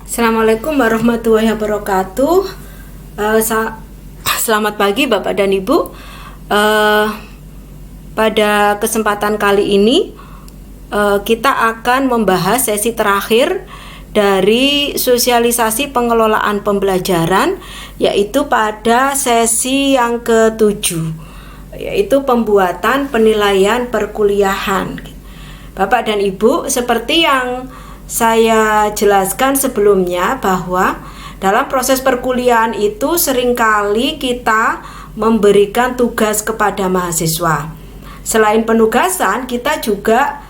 Assalamualaikum warahmatullahi wabarakatuh. Selamat pagi Bapak dan Ibu. Pada kesempatan kali ini kita akan membahas sesi terakhir dari sosialisasi pengelolaan pembelajaran, yaitu pada sesi yang ke-7, yaitu pembuatan penilaian perkuliahan. Bapak dan Ibu, seperti yang saya jelaskan sebelumnya bahwa dalam proses perkuliahan itu seringkali kita memberikan tugas kepada mahasiswa. Selain penugasan, kita juga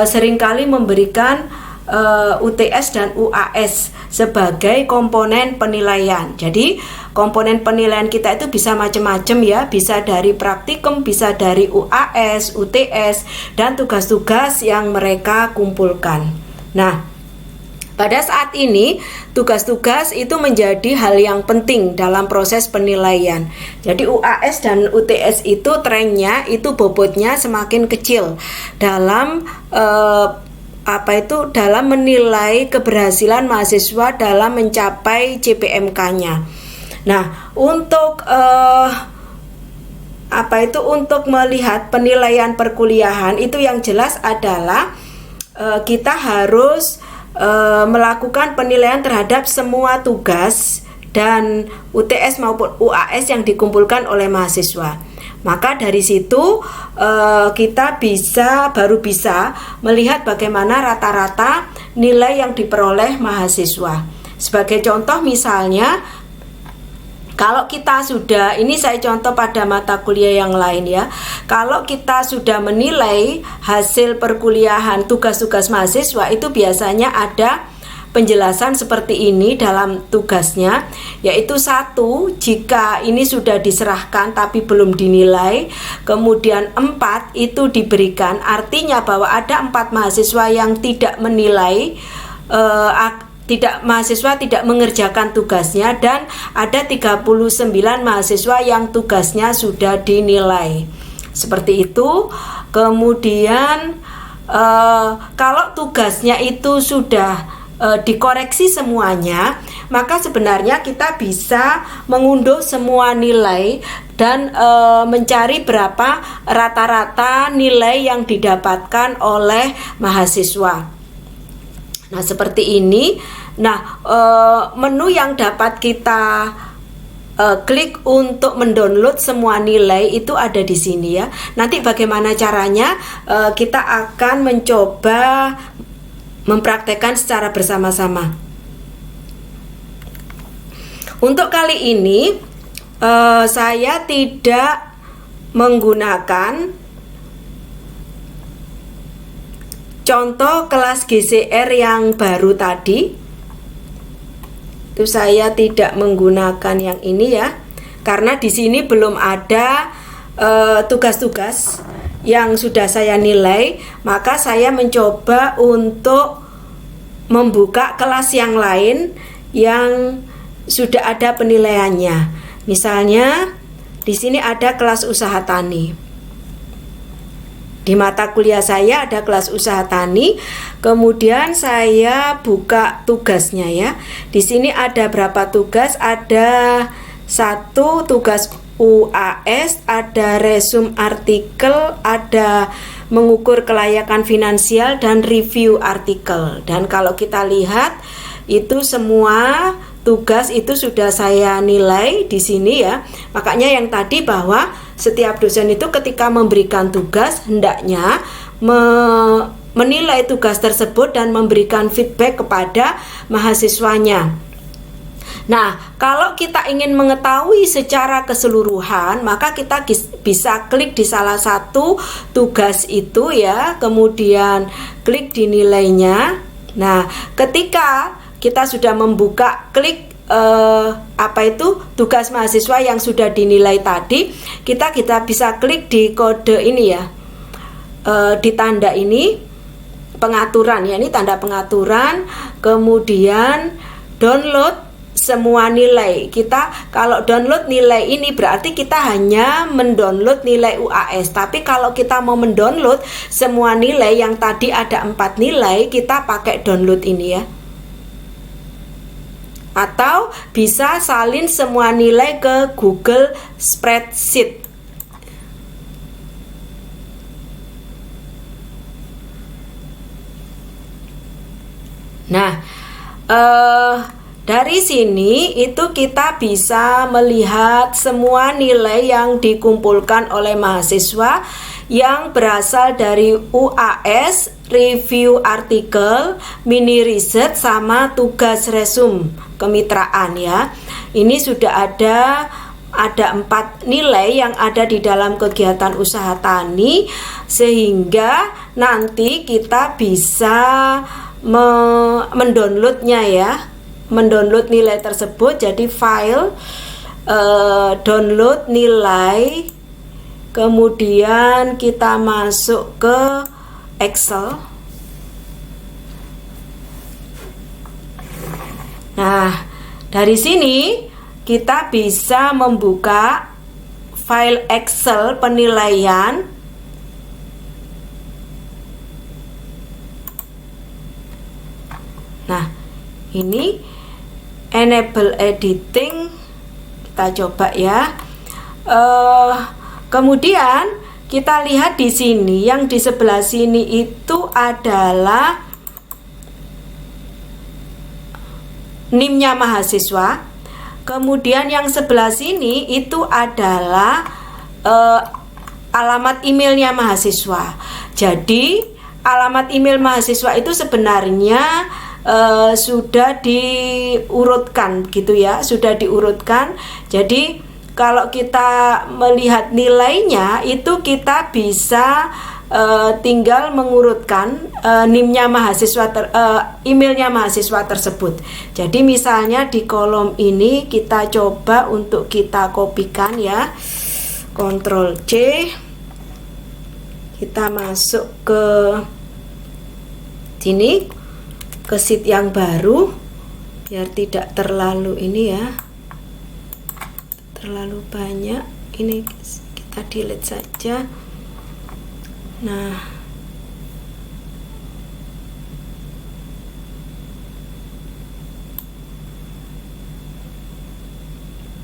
seringkali memberikan UTS dan UAS sebagai komponen penilaian. Jadi komponen penilaian kita itu bisa macam-macam ya, bisa dari praktikum, bisa dari UAS, UTS, dan tugas-tugas yang mereka kumpulkan. Nah, pada saat ini tugas-tugas itu menjadi hal yang penting dalam proses penilaian. Jadi UAS dan UTS itu trennya, itu bobotnya semakin kecil dalam dalam menilai keberhasilan mahasiswa dalam mencapai CPMK-nya. Nah, untuk untuk melihat penilaian perkuliahan itu yang jelas adalah kita harus melakukan penilaian terhadap semua tugas dan UTS maupun UAS yang dikumpulkan oleh mahasiswa. Maka dari situ kita baru bisa melihat bagaimana rata-rata nilai yang diperoleh mahasiswa. Sebagai contoh misalnya, kalau kita sudah, ini saya contoh pada mata kuliah yang lain ya, kalau kita sudah menilai hasil perkuliahan tugas-tugas mahasiswa, itu biasanya ada penjelasan seperti ini dalam tugasnya, yaitu 1, jika ini sudah diserahkan tapi belum dinilai, kemudian 4 itu diberikan, artinya bahwa ada 4 mahasiswa yang tidak menilai, mahasiswa tidak mengerjakan tugasnya, dan ada 39 mahasiswa yang tugasnya sudah dinilai. Seperti itu. Kemudian kalau tugasnya itu sudah dikoreksi semuanya, maka sebenarnya kita bisa mengunduh semua nilai dan mencari berapa rata-rata nilai yang didapatkan oleh mahasiswa. Nah, seperti ini. Nah, menu yang dapat kita klik untuk mendownload semua nilai itu ada di sini ya. Nanti bagaimana caranya, kita akan mencoba mempraktekkan secara bersama-sama. Untuk kali ini saya tidak menggunakan contoh kelas GCR yang baru tadi. Itu saya tidak menggunakan yang ini ya, karena di sini belum ada tugas-tugas yang sudah saya nilai. Maka saya mencoba untuk membuka kelas yang lain yang sudah ada penilaiannya. Misalnya di sini ada kelas usaha tani. Di mata kuliah saya ada kelas usaha tani, kemudian saya buka tugasnya ya. Di sini ada berapa tugas? Ada 1 tugas UAS, ada resume artikel, ada mengukur kelayakan finansial, dan review artikel. Dan kalau kita lihat itu semua tugas itu sudah saya nilai di sini ya. Makanya yang tadi bahwa setiap dosen itu ketika memberikan tugas hendaknya menilai tugas tersebut dan memberikan feedback kepada mahasiswanya. Nah, kalau kita ingin mengetahui secara keseluruhan, maka kita bisa klik di salah satu tugas itu ya, kemudian klik di nilainya. Nah, ketika kita sudah membuka, klik tugas mahasiswa yang sudah dinilai tadi, kita bisa klik di kode ini ya, di tanda ini pengaturan ya, ini tanda pengaturan, kemudian download semua nilai. Kita kalau download nilai ini berarti kita hanya mendownload nilai UAS, tapi kalau kita mau mendownload semua nilai yang tadi ada 4 nilai, kita pakai download ini ya. atau bisa salin semua nilai ke Google Spreadsheet. Nah, dari sini itu kita bisa melihat semua nilai yang dikumpulkan oleh mahasiswa yang berasal dari UAS, review artikel, mini riset, sama tugas resum kemitraan ya. Ini sudah ada 4 nilai yang ada di dalam kegiatan usaha tani, sehingga nanti kita bisa mendownloadnya ya, mendownload nilai tersebut. Jadi file download nilai, kemudian kita masuk ke Excel. Nah, dari sini kita bisa membuka file Excel penilaian. Nah, ini enable editing, kita coba ya. Kemudian kita lihat di sini, yang di sebelah sini itu adalah NIM-nya mahasiswa. Kemudian yang sebelah sini itu adalah alamat emailnya mahasiswa. Jadi alamat email mahasiswa itu sebenarnya sudah diurutkan gitu ya, sudah diurutkan. Jadi kalau kita melihat nilainya itu kita bisa tinggal mengurutkan NIM-nya mahasiswa, emailnya mahasiswa tersebut. Jadi misalnya di kolom ini kita coba untuk kita kopikan ya, Ctrl C, kita masuk ke sini, ke sheet yang baru, biar tidak terlalu ini ya, terlalu banyak. Ini kita delete saja. Nah,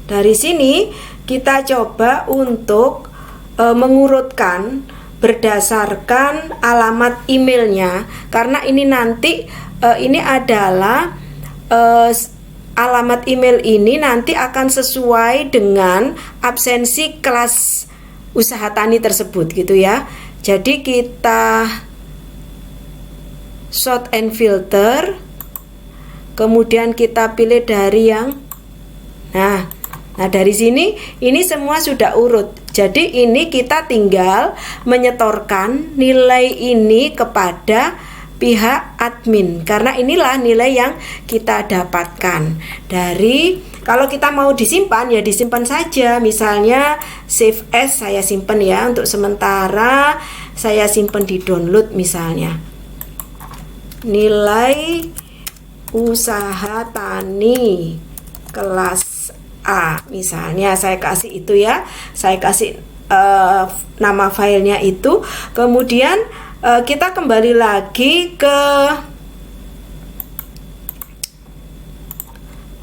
dari sini kita coba untuk mengurutkan berdasarkan alamat emailnya, karena ini nanti ini adalah alamat email ini nanti akan sesuai dengan absensi kelas usaha tani tersebut gitu ya. Jadi kita sort and filter, kemudian kita pilih dari yang nah dari sini ini semua sudah urut. Jadi ini kita tinggal menyetorkan nilai ini kepada pihak admin, karena inilah nilai yang kita dapatkan dari, kalau kita mau disimpan ya disimpan saja, misalnya save as saya simpan ya, untuk sementara saya simpan di download, misalnya nilai usaha tani kelas A, misalnya saya kasih itu ya, saya kasih nama filenya itu. Kemudian kita kembali lagi ke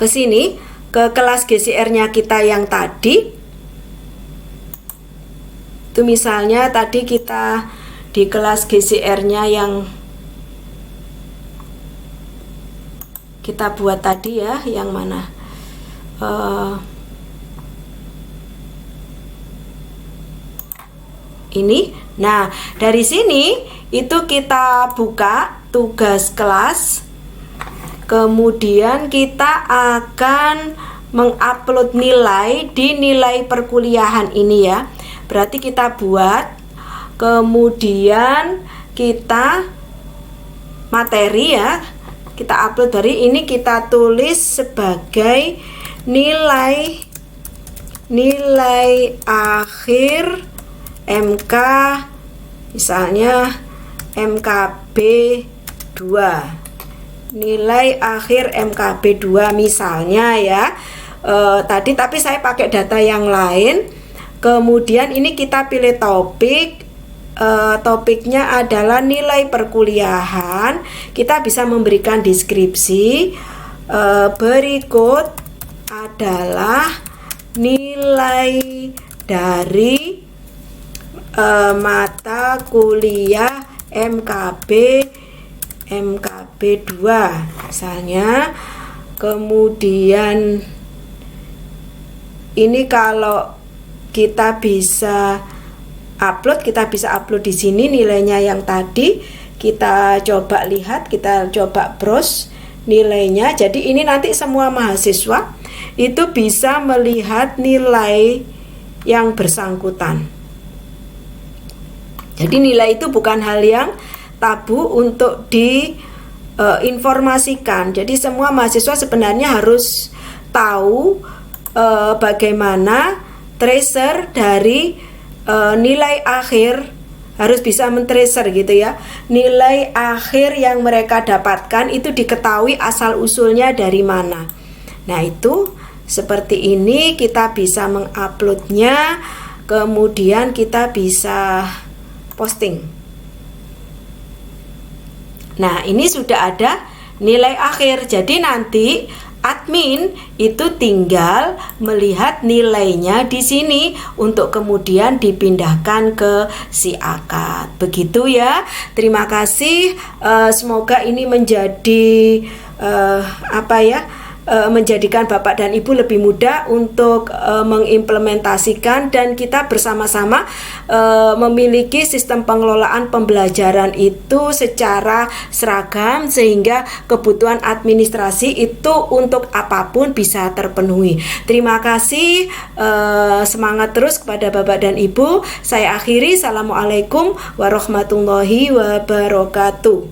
sini, ke kelas GCR-nya kita yang tadi. Itu misalnya tadi kita di kelas GCR-nya yang kita buat tadi ya, yang mana? Ini. Nah, dari sini itu kita buka tugas kelas, kemudian kita akan mengupload nilai di nilai perkuliahan ini ya. Berarti kita buat, kemudian kita materi ya, kita upload. Dari ini kita tulis sebagai nilai akhir MK, misalnya MKB 2, nilai akhir MKB 2 misalnya ya. Tadi tapi saya pakai data yang lain. Kemudian ini kita pilih topik, topiknya adalah nilai perkuliahan. Kita bisa memberikan deskripsi, berikut adalah nilai dari mata kuliah MKB 2 misalnya. Kemudian ini kalau kita bisa upload di sini nilainya yang tadi. Kita coba lihat, kita coba browse nilainya. Jadi ini nanti semua mahasiswa itu bisa melihat nilai yang bersangkutan. Jadi nilai itu bukan hal yang tabu untuk diinformasikan. Jadi semua mahasiswa sebenarnya harus tahu bagaimana tracer dari nilai akhir, harus bisa mentracer gitu ya. Nilai akhir yang mereka dapatkan itu diketahui asal usulnya dari mana. Nah itu seperti ini kita bisa menguploadnya, kemudian kita bisa posting. Nah ini sudah ada nilai akhir. Jadi nanti admin itu tinggal melihat nilainya di sini untuk kemudian dipindahkan ke si akad. Begitu ya. Terima kasih. Semoga ini menjadi menjadikan Bapak dan Ibu lebih mudah untuk mengimplementasikan, dan kita bersama-sama memiliki sistem pengelolaan pembelajaran itu secara seragam sehingga kebutuhan administrasi itu untuk apapun bisa terpenuhi. Terima kasih, semangat terus kepada Bapak dan Ibu. Saya akhiri, Assalamualaikum warahmatullahi wabarakatuh.